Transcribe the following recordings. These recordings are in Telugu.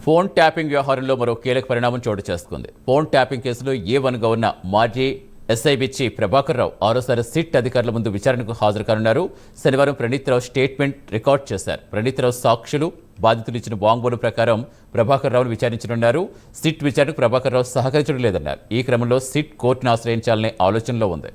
ఫోన్ ట్యాపింగ్ వ్యవహారంలో మరో కీలక పరిణామం చోటు చేసుకుంది. ఫోన్ ట్యాపింగ్ కేసులో ఏ1గా ఉన్న మాజీ SIB chief Prabhakar Rao ఆరోసారి SIT అధికారుల ముందు విచారణకు హాజరు కానున్నారు. శనివారం ప్రణీత్ రావు స్టేట్మెంట్ రికార్డ్ చేశారు. ప్రణీత్ రావు సాక్షులు బాధితులు ఇచ్చిన వాంగ్మూలం ప్రకారం ప్రభాకర్ రావును విచారించనున్నారు. సిట్ విచారణకు ప్రభాకర్ రావు సహకరించడం లేదన్నారు. ఈ క్రమంలో సిట్ కోర్టును ఆశ్రయించాలనే ఆలోచనలో ఉంది.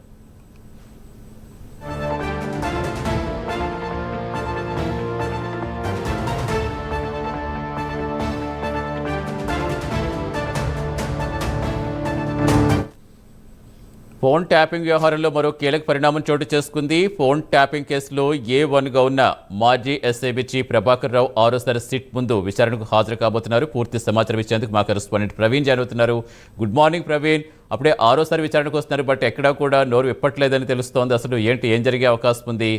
ఫోన్ ట్యాపింగ్ వ్యవహారంలో మరో కీలక పరిణామం చోటు చేసుకుంది. ఫోన్ ట్యాపింగ్ కేసులో ఏ1గా ఉన్న మాజీ SIB chief Prabhakar Rao ఆరోసారి SIT ముందు విచారణకు హాజరు కాబోతున్నారు. పూర్తి సమాచారం ఇచ్చేందుకు మా correspondent Praveen join. Good morning Praveen. అప్పుడే ఆరోసారి విచారణకు వస్తున్నారు, బట్ ఎక్కడా కూడా నోరు విప్పట్లేదని తెలుస్తోంది. అసలు ఏం జరిగే అవకాశం ఉంది?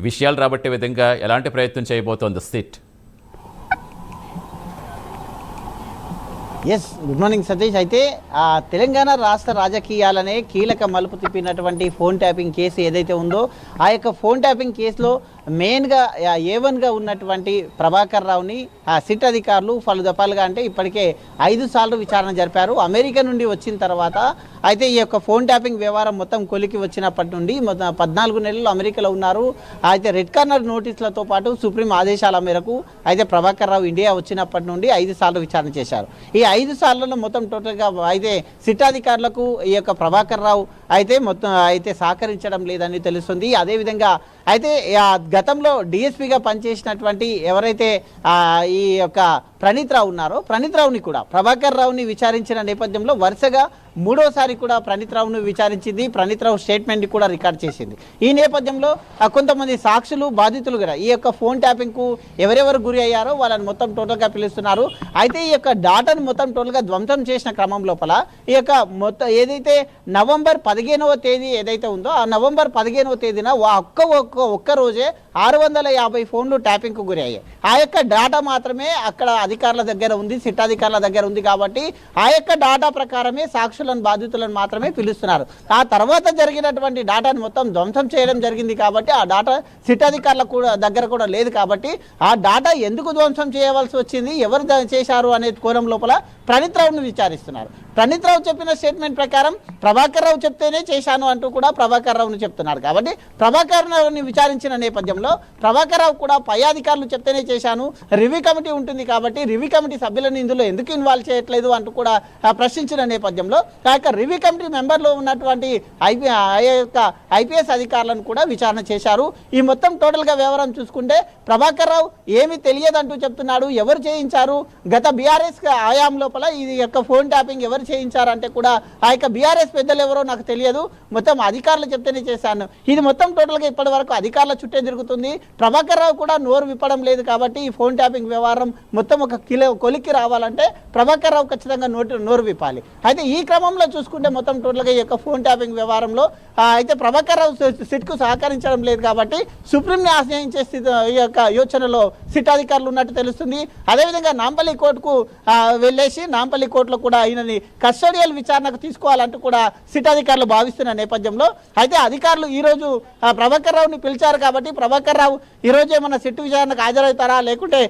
విషయాలు రాబట్టే విధంగా ఎలాంటి ప్రయత్నం చేయబోతోంది SIT? Yes, good morning Satish. అయితే తెలంగాణ రాష్ట్ర రాజకీయాలనే కీలక మలుపు తిప్పినటువంటి ఫోన్ ట్యాపింగ్ కేసు ఏదైతే ఉందో, ఆ యొక్క ఫోన్ ట్యాపింగ్ కేసులో మెయిన్గా ఏ1గా ఉన్నటువంటి ప్రభాకర్ రావుని సిట్ అధికారులు పలు దఫాలుగా అంటే ఇప్పటికే 5 సార్లు విచారణ జరిపారు. అమెరికా నుండి వచ్చిన తర్వాత అయితే ఈ యొక్క ఫోన్ ట్యాపింగ్ వ్యవహారం మొత్తం కొలికి వచ్చినప్పటి నుండి 14 నెలలు అమెరికాలో ఉన్నారు. అయితే రెడ్ కార్నర్ నోటీసులతో పాటు సుప్రీం ఆదేశాల మేరకు అయితే ప్రభాకర్ రావు ఇండియా వచ్చినప్పటి నుండి 5 సార్లు విచారణ చేశారు. ఈ 5 సార్లలో మొత్తం టోటల్గా అయితే సిట్ అధికారులకు ఈ యొక్క ప్రభాకర్ రావు అయితే సహకరించడం లేదని తెలుస్తుంది. అదేవిధంగా అయితే గతంలో డిఎస్పీగా పనిచేసినటువంటి ఎవరైతే ఈ యొక్క ప్రణీత్ రావు ఉన్నారో, ప్రణీత్ రావుని కూడా ప్రభాకర్ రావుని విచారించిన నేపథ్యంలో వరుసగా 3వసారి కూడా ప్రణీత్ రావును విచారించింది. ప్రణీత్ రావు స్టేట్మెంట్ కూడా రికార్డ్ చేసింది. ఈ నేపథ్యంలో కొంతమంది సాక్షులు బాధితులు కూడా ఈ యొక్క ఫోన్ ట్యాపింగ్కు ఎవరెవరు గురి అయ్యారో వాళ్ళని మొత్తం టోటల్గా పిలుస్తున్నారు. అయితే ఈ యొక్క డాటాను మొత్తం టోటల్గా ధ్వంసం చేసిన క్రమం లోపల ఈ యొక్క మొత్తం ఏదైతే నవంబర్ 15వ తేదీ ఏదైతే ఉందో, ఆ నవంబర్ 15వ తేదీన ఒక్క రోజే 650 ఫోన్లు ట్యాపింగ్కు గురి అయ్యాయి. ఆ యొక్క డాటా మాత్రమే అక్కడ అధికారుల దగ్గర ఉంది, సిట్ అధికారుల దగ్గర ఉంది. కాబట్టి ఆ యొక్క డాటా ప్రకారమే సాక్షులను బాధితులను మాత్రమే పిలుస్తున్నారు. ఆ తర్వాత జరిగినటువంటి డాటాను మొత్తం ధ్వంసం చేయడం జరిగింది. కాబట్టి ఆ డాటా సిట్ అధికారుల దగ్గర కూడా లేదు. కాబట్టి ఆ డాటా ఎందుకు ధ్వంసం చేయవలసి వచ్చింది, ఎవరు చేశారు అనే కోణం లోపల ప్రణీత్ రావును విచారిస్తున్నారు. ప్రణీత్ రావు చెప్పిన స్టేట్మెంట్ ప్రకారం ప్రభాకర్ రావు చెప్తేనే చేశాను అంటూ కూడా ప్రభాకర్ రావును చెప్తున్నారు. కాబట్టి ప్రభాకర్ రావుని విచారించిన నేపథ్యంలో ప్రభాకర్ రావు కూడా పై అధికారులు చెప్తేనే చేశాను, రివ్యూ కమిటీ ఉంటుంది కాబట్టి రివ్యూ కమిటీ సభ్యులను ఇందులో ఎందుకు ఇన్వాల్వ్ చేయట్లేదు అంటూ కూడా ప్రశ్నించిన నేపథ్యంలో ఆ యొక్క రివ్యూ కమిటీ మెంబర్లో ఉన్నటువంటి ఐపీఎస్ అధికారులను కూడా విచారణ చేశారు. ఈ మొత్తం టోటల్గా వివరం చూసుకుంటే ప్రభాకర్ రావు ఏమీ తెలియదంటూ చెప్తున్నాడు. ఎవరు చేయించారు, గత బీఆర్ఎస్ ఆయాం లోపల ఈ యొక్క ఫోన్ ట్యాపింగ్ ఎవరు చేయించారంటే కూడా ఆ యొక్క బీఆర్ఎస్ పెద్దలు ఎవరో నాకు తెలియదు, మొత్తం అధికారులు చెప్తేనే చేశాను. ఇది మొత్తం టోటల్గా ఇప్పటి వరకు అధికారుల చుట్టే తిరుగుతుంది. ప్రభాకర్ రావు కూడా నోరు విప్పడం లేదు. కాబట్టి ఈ ఫోన్ ట్యాపింగ్ వ్యవహారం మొత్తం ఒక కొలిక్కి రావాలంటే ప్రభాకర్ రావు ఖచ్చితంగా నోరు విప్పాలి. అయితే ఈ క్రమంలో చూసుకుంటే మొత్తం టోటల్గా ఈ యొక్క ఫోన్ ట్యాపింగ్ వ్యవహారంలో అయితే ప్రభాకర్ రావు సిట్కు సహకరించడం లేదు. కాబట్టి సుప్రీంని ఆశ్రయించే ఈ యొక్క యోచనలో సిట్ అధికారులు ఉన్నట్టు తెలుస్తుంది. అదేవిధంగా నాంపల్లి కోర్టుకు వెళ్ళేసి నాంపల్లి కోర్టులో కూడా ఈయనని కస్టోడియల్ విచారణకు తీసుకోవాలంటూ కూడా సిట్ అధికారులు భావిస్తున్న నేపథ్యంలో అయితే అధికారులు ఈరోజు ప్రభాకర్ రావుని పిలిచారు. కాబట్టి ప్రభాకర్ రావు ఈరోజు ఏమన్నా సిట్ విచారణకు హాజరవుతారా, లేకుంటే